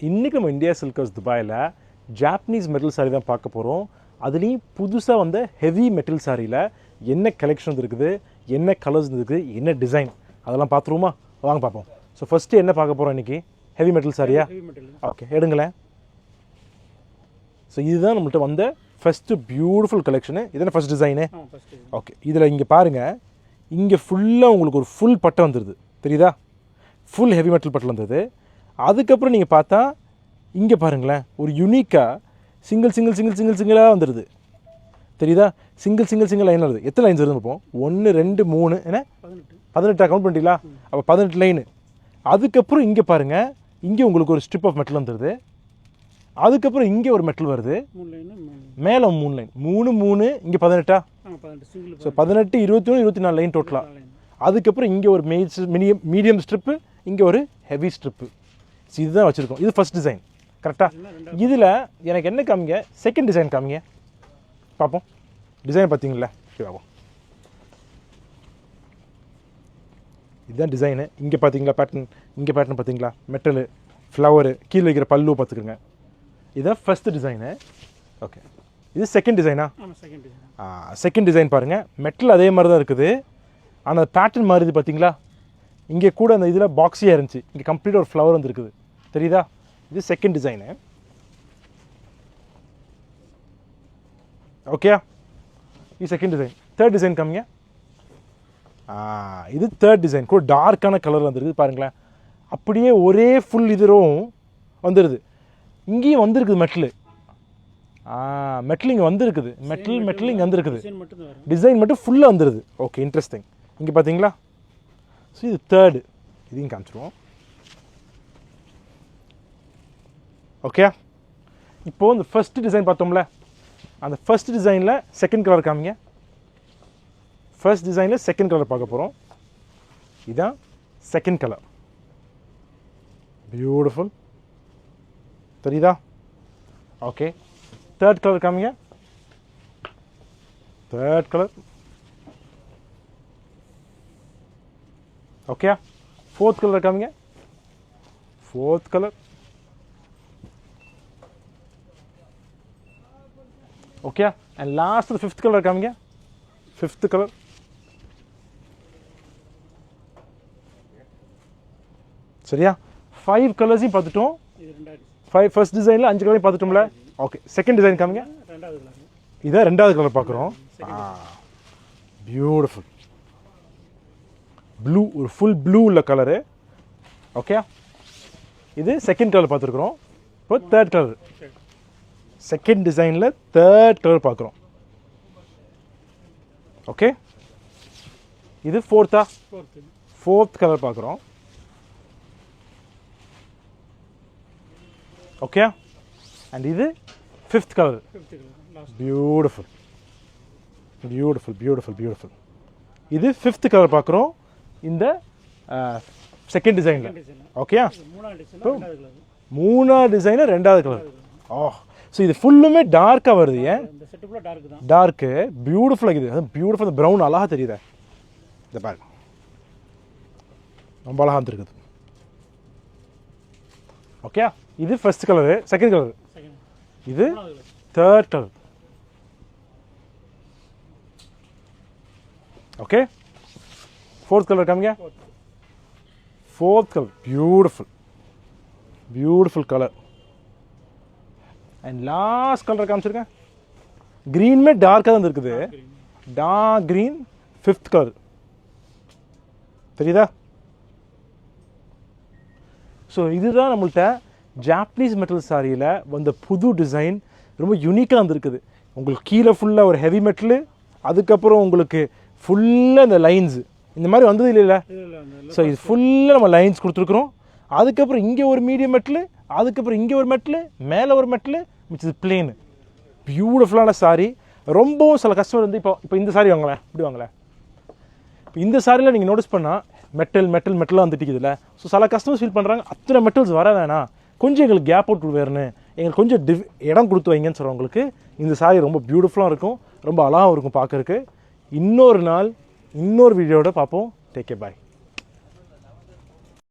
இன்றைக்கி நம்ம India silk house துபாயில் ஜாப்பனீஸ் மெட்டல் சாரீ தான் பார்க்க போகிறோம். அதுலேயும் புதுசாக வந்த ஹெவி மெட்டல் சாரியில் என்ன கலெக்ஷன் இருக்குது, என்ன கலர்ஸ் இருக்குது, என்ன டிசைன், அதெல்லாம் பார்த்துருவோமா? வாங்க பார்ப்போம். ஸோ ஃபஸ்ட்டு என்ன பார்க்க போகிறோம் இன்றைக்கி? ஹெவி மெட்டல் சாரியா? ஓகே, எடுங்களேன். ஸோ இதுதான் நம்மள்ட்ட வந்த ஃபஸ்ட்டு பியூட்டிஃபுல் கலெக்ஷனு. இதெல்லாம் ஃபஸ்ட் டிசைனு. ஓகே, இதில் இங்கே பாருங்கள், இங்கே ஃபுல்லாக உங்களுக்கு ஒரு ஃபுல் பட்டை வந்துடுது, தெரியுதா? ஃபுல் ஹெவி மெட்டல் பட்டை வந்தது. அதுக்கப்புறம் நீங்கள் பார்த்தா இங்கே பாருங்களேன், ஒரு யூனிக்காக சிங்கிளாக வந்துடுது, தெரியுதா? சிங்கிள் லைன் வருது. எத்தனை லைன்ஸ் வருதுன்னு பார்ப்போம். 1 2 3 என்ன 18 கவுண்ட் பண்ணிட்டீங்களா? அப்போ 18 லைனு. அதுக்கப்புறம் இங்கே பாருங்கள், இங்கே உங்களுக்கு ஒரு ஸ்ட்ரிப் ஆஃப் மெட்டல் வந்துடுது. அதுக்கப்புறம் இங்கே ஒரு மெட்டல் வருது, மேலே 3 லைன், 3 இங்கே 18. ஸோ 18 21 24 லைன் டோட்டலாக. அதுக்கப்புறம் இங்கே ஒரு மீடியம் ஸ்ட்ரிப்பு, இங்கே ஒரு ஹெவி ஸ்ட்ரிப்பு. ஸோ இதுதான் வச்சுருக்கோம். இது ஃபஸ்ட் டிசைன், கரெக்டாக? இதில் எனக்கு என்ன காமிங்க, செகண்ட் டிசைன் காமிங்க பார்ப்போம். டிசைன் பார்த்தீங்களா? ஆகும். இதுதான் டிசைனு. இங்கே பார்த்தீங்களா பேட்டர்ன்? இங்கே பேட்டர்ன் பார்த்தீங்களா? மெட்டலு, ஃப்ளவரு, கீழே வைக்கிற பல்லு பார்த்துக்குங்க. இதுதான் ஃபஸ்ட்டு டிசைனு. ஓகே, இது செகண்ட் டிசைனா? செகண்ட் டிசைன் பாருங்கள், மெட்டல் அதே மாதிரி தான் இருக்குது, ஆனால் பேட்டர்ன் மாறுது பார்த்தீங்களா? இங்கே கூட அந்த இதில் பாக்ஸியாக இருந்துச்சு, இங்கே கம்ப்ளீட்டாக ஒரு ஃப்ளவர் வந்துருக்குது, தெரியுதா? இது செகண்ட் டிசைனு. ஓகே, இது செகண்ட் டிசைன். தேர்ட் டிசைன் காமிங்க. இது தேர்ட் டிசைன், கூட டார்க்கான கலர் வந்துருக்குது பாருங்களேன். அப்படியே ஒரே ஃபுல் இதரும் வந்துடுது. இங்கேயும் வந்திருக்குது மெட்டலு. மெட்டல் இங்கே வந்திருக்குது, மெட்டல் இங்கே வந்துருக்குது. டிசைன் மட்டும் ஃபுல்லாக வந்துடுது. Okay, interesting. இங்கே பார்த்தீங்களா? ஸோ இது தேர்டு, இதையும் காமிச்சிருவோம். ஓகே, இப்போது இந்த ஃபஸ்ட்டு டிசைன் பார்த்தோம்ல, அந்த ஃபஸ்ட் டிசைனில் செகண்ட் கலர் காமிங்க. ஃபர்ஸ்ட் டிசைனில் செகண்ட் கலர் பார்க்க போகிறோம். இதுதான் செகண்ட் கலர். பியூட்டிஃபுல், தெரியுதா? ஓகே, தேர்ட் கலர் காமிங்க. Third colour. Okay, fourth colour காமிங்க. Fourth colour. Okay, and last fifth colour காமிங்க. Fifth colour. சரியா? 5 கலர்ஸையும் பார்த்துட்டோம். ஃபர்ஸ்ட் டிசைனில் 5 கலரையும் பார்த்துட்டோம்ல. ஓகே, செகண்ட் டிசைன் காமிங்க. இதான் ரெண்டாவது கலர் பார்க்குறோம். பியூட்டிஃபுல் ப்ளூ, ஒரு ஃபுல் ப்ளூ உள்ள கலரு. ஓகே, இது செகண்ட் கலர் பார்த்துருக்குறோம். இப்போ தேர்ட் கலர், செகண்ட் டிசைனில் தேர்ட் கலர் பார்க்குறோம். ஓகே, இது ஃபோர்த்தா? ஃபோர்த் கலர் பார்க்குறோம். ஓகே, அண்ட் இது fifth colour. Beautiful beautiful beautiful beautiful. இது ஃபிஃப்த் கலர் பார்க்குறோம் இந்த செகண்ட் டிசைனில். ஓகே, மூணாவது டிசைனில் ரெண்டாவது கலர். ஸோ இது ஃபுல்லுமே டார்க்காக வருது. ஏன் டார்க்கு? பியூட்டிஃபுல்லாக இருக்குது. அது பியூட்டிஃபுல். ப்ரௌன் அழகாக தெரியுது. இந்த பாரு, ரொம்ப அழகாக வந்துருக்குது. ஓகே, இது ஃபர்ஸ்ட் கலரு, செகண்ட் கலரு. இது third colour. Okay, fourth colour காமிங்க. Fourth colour. Beautiful beautiful colour. And last colour காமிச்சிருக்கேன். க்ரீனுமே டார்க்காக தான் இருக்குது. Dark green, fifth colour. தெரியுதா? ஸோ இதுதான் நம்மள்கிட்ட ஜாப்பனீஸ் மெட்டல் சாரியில் வந்த புது டிசைன். ரொம்ப யூனிக்காக வந்துருக்குது. உங்களுக்கு கீழே ஃபுல்லாக ஒரு ஹெவி மெட்டலு, அதுக்கப்புறம் உங்களுக்கு ஃபுல்லாக இந்த லைன்ஸு இந்த மாதிரி வந்தது இல்லை. ஸோ இது ஃபுல்லாக நம்ம லைன்ஸ் கொடுத்துருக்குறோம். அதுக்கப்புறம் இங்கே ஒரு மீடியம் மெட்டலு, அதுக்கப்புறம் இங்கே ஒரு மெட்டலு, மேலே ஒரு மெட்டலு, விச் இஸ் பிளேனு. பியூட்டிஃபுல்லான சாரி. ரொம்பவும் சில கஸ்டமர் வந்து இப்போ இந்த சாரி வாங்கலேன், இப்படி வாங்கலேன். இப்போ இந்த சாரியில் நீங்கள் நோட்டீஸ் பண்ணால் மெட்டலாக வந்துட்டுக்குதுல்ல. ஸோ சில கஸ்டமர்ஸ் ஃபீல் பண்ணுறாங்க, அத்தனை மெட்டல்ஸ் வர வேணாம், கொஞ்சம் எங்களுக்கு கேப் அவுட் வேறுனு, எங்களுக்கு கொஞ்சம் இடம் கொடுத்து வைங்கன்னு சொல்கிறவங்களுக்கு இந்த சாரி ரொம்ப பியூட்டிஃபுல்லாக இருக்கும், ரொம்ப அழகாகவும் இருக்கும் பார்க்குறக்கு. இன்னொரு நாள் இன்னொரு வீடியோட பார்ப்போம். டேக் கேர், பாய்.